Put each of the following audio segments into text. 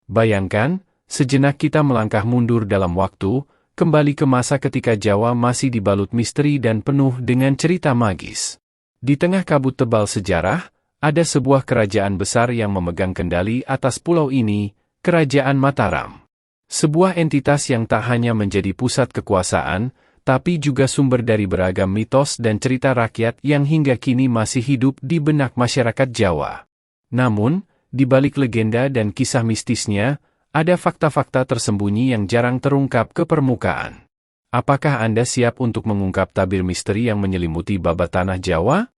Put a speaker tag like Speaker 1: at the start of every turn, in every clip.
Speaker 1: Bayangkan, sejenak kita melangkah mundur dalam waktu, kembali ke masa ketika Jawa masih dibalut misteri dan penuh dengan cerita magis. Di tengah kabut tebal sejarah, ada sebuah kerajaan besar yang memegang kendali atas pulau ini, Kerajaan Mataram. Sebuah entitas yang tak hanya menjadi pusat kekuasaan, tapi juga sumber dari beragam mitos dan cerita rakyat yang hingga kini masih hidup di benak masyarakat Jawa. Namun, di balik legenda dan kisah mistisnya, ada fakta-fakta tersembunyi yang jarang terungkap ke permukaan. Apakah Anda siap untuk mengungkap tabir misteri yang menyelimuti babat tanah Jawa?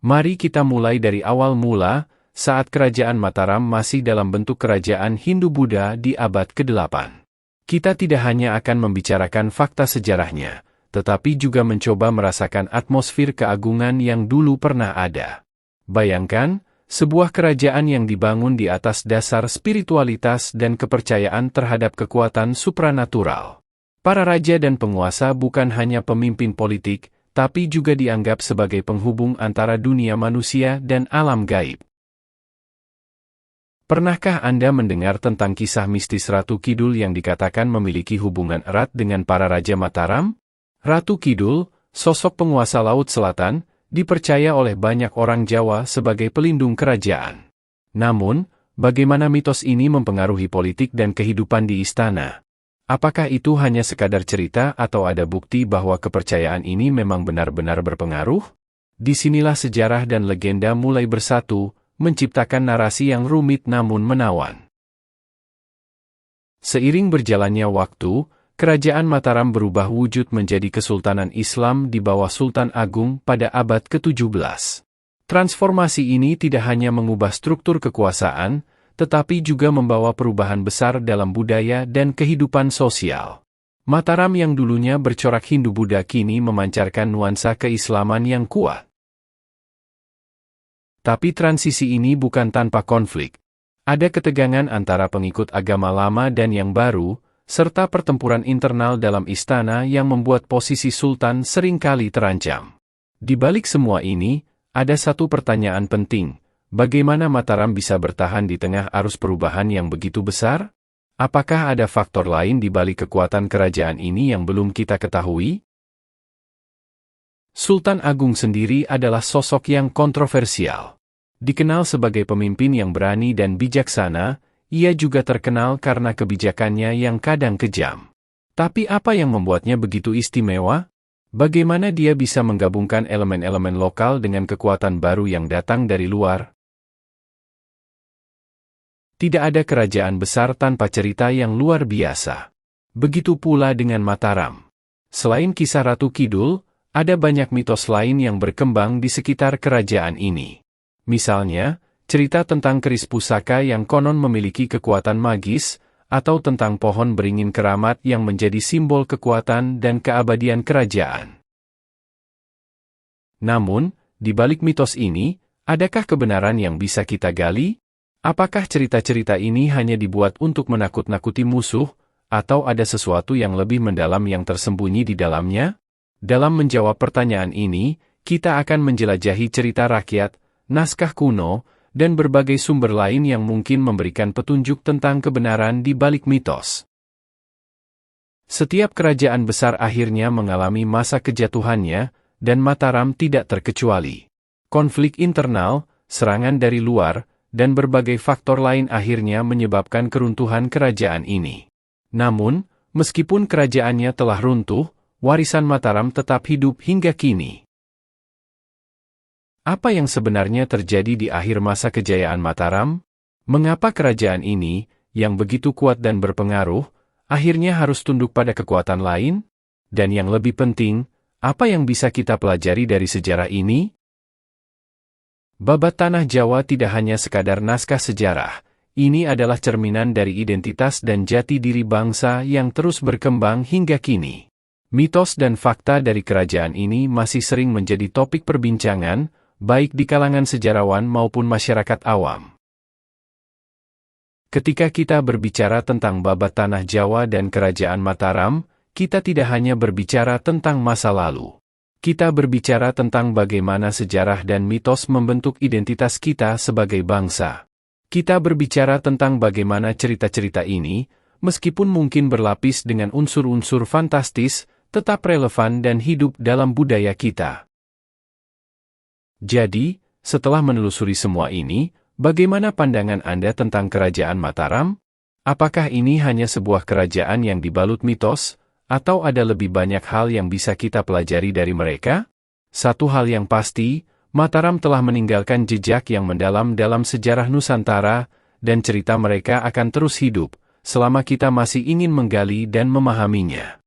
Speaker 1: Mari kita mulai dari awal mula, saat Kerajaan Mataram masih dalam bentuk kerajaan Hindu-Buddha di abad ke-8. Kita tidak hanya akan membicarakan fakta sejarahnya, tetapi juga mencoba merasakan atmosfer keagungan yang dulu pernah ada. Bayangkan, sebuah kerajaan yang dibangun di atas dasar spiritualitas dan kepercayaan terhadap kekuatan supranatural. Para raja dan penguasa bukan hanya pemimpin politik, tapi juga dianggap sebagai penghubung antara dunia manusia dan alam gaib. Pernahkah Anda mendengar tentang kisah mistis Ratu Kidul yang dikatakan memiliki hubungan erat dengan para Raja Mataram? Ratu Kidul, sosok penguasa Laut Selatan, dipercaya oleh banyak orang Jawa sebagai pelindung kerajaan. Namun, bagaimana mitos ini mempengaruhi politik dan kehidupan di istana? Apakah itu hanya sekadar cerita atau ada bukti bahwa kepercayaan ini memang benar-benar berpengaruh? Disinilah sejarah dan legenda mulai bersatu, menciptakan narasi yang rumit namun menawan. Seiring berjalannya waktu, Kerajaan Mataram berubah wujud menjadi Kesultanan Islam di bawah Sultan Agung pada abad ke-17. Transformasi ini tidak hanya mengubah struktur kekuasaan, tetapi juga membawa perubahan besar dalam budaya dan kehidupan sosial. Mataram yang dulunya bercorak Hindu-Buddha kini memancarkan nuansa keislaman yang kuat. Tapi transisi ini bukan tanpa konflik. Ada ketegangan antara pengikut agama lama dan yang baru, serta pertempuran internal dalam istana yang membuat posisi sultan seringkali terancam. Di balik semua ini, ada satu pertanyaan penting. Bagaimana Mataram bisa bertahan di tengah arus perubahan yang begitu besar? Apakah ada faktor lain di balik kekuatan kerajaan ini yang belum kita ketahui? Sultan Agung sendiri adalah sosok yang kontroversial. Dikenal sebagai pemimpin yang berani dan bijaksana, ia juga terkenal karena kebijakannya yang kadang kejam. Tapi apa yang membuatnya begitu istimewa? Bagaimana dia bisa menggabungkan elemen-elemen lokal dengan kekuatan baru yang datang dari luar? Tidak ada kerajaan besar tanpa cerita yang luar biasa. Begitu pula dengan Mataram. Selain kisah Ratu Kidul, ada banyak mitos lain yang berkembang di sekitar kerajaan ini. Misalnya, cerita tentang keris pusaka yang konon memiliki kekuatan magis, atau tentang pohon beringin keramat yang menjadi simbol kekuatan dan keabadian kerajaan. Namun, di balik mitos ini, adakah kebenaran yang bisa kita gali? Apakah cerita-cerita ini hanya dibuat untuk menakut-nakuti musuh, atau ada sesuatu yang lebih mendalam yang tersembunyi di dalamnya? Dalam menjawab pertanyaan ini, kita akan menjelajahi cerita rakyat, naskah kuno, dan berbagai sumber lain yang mungkin memberikan petunjuk tentang kebenaran di balik mitos. Setiap kerajaan besar akhirnya mengalami masa kejatuhannya, dan Mataram tidak terkecuali. Konflik internal, serangan dari luar, dan berbagai faktor lain akhirnya menyebabkan keruntuhan kerajaan ini. Namun, meskipun kerajaannya telah runtuh, warisan Mataram tetap hidup hingga kini. Apa yang sebenarnya terjadi di akhir masa kejayaan Mataram? Mengapa kerajaan ini, yang begitu kuat dan berpengaruh, akhirnya harus tunduk pada kekuatan lain? Dan yang lebih penting, apa yang bisa kita pelajari dari sejarah ini? Babat Tanah Jawa tidak hanya sekadar naskah sejarah, ini adalah cerminan dari identitas dan jati diri bangsa yang terus berkembang hingga kini. Mitos dan fakta dari kerajaan ini masih sering menjadi topik perbincangan, baik di kalangan sejarawan maupun masyarakat awam. Ketika kita berbicara tentang babat tanah Jawa dan kerajaan Mataram, kita tidak hanya berbicara tentang masa lalu. Kita berbicara tentang bagaimana sejarah dan mitos membentuk identitas kita sebagai bangsa. Kita berbicara tentang bagaimana cerita-cerita ini, meskipun mungkin berlapis dengan unsur-unsur fantastis, tetap relevan dan hidup dalam budaya kita. Jadi, setelah menelusuri semua ini, bagaimana pandangan Anda tentang Kerajaan Mataram? Apakah ini hanya sebuah kerajaan yang dibalut mitos, atau ada lebih banyak hal yang bisa kita pelajari dari mereka? Satu hal yang pasti, Mataram telah meninggalkan jejak yang mendalam dalam sejarah Nusantara, dan cerita mereka akan terus hidup, selama kita masih ingin menggali dan memahaminya.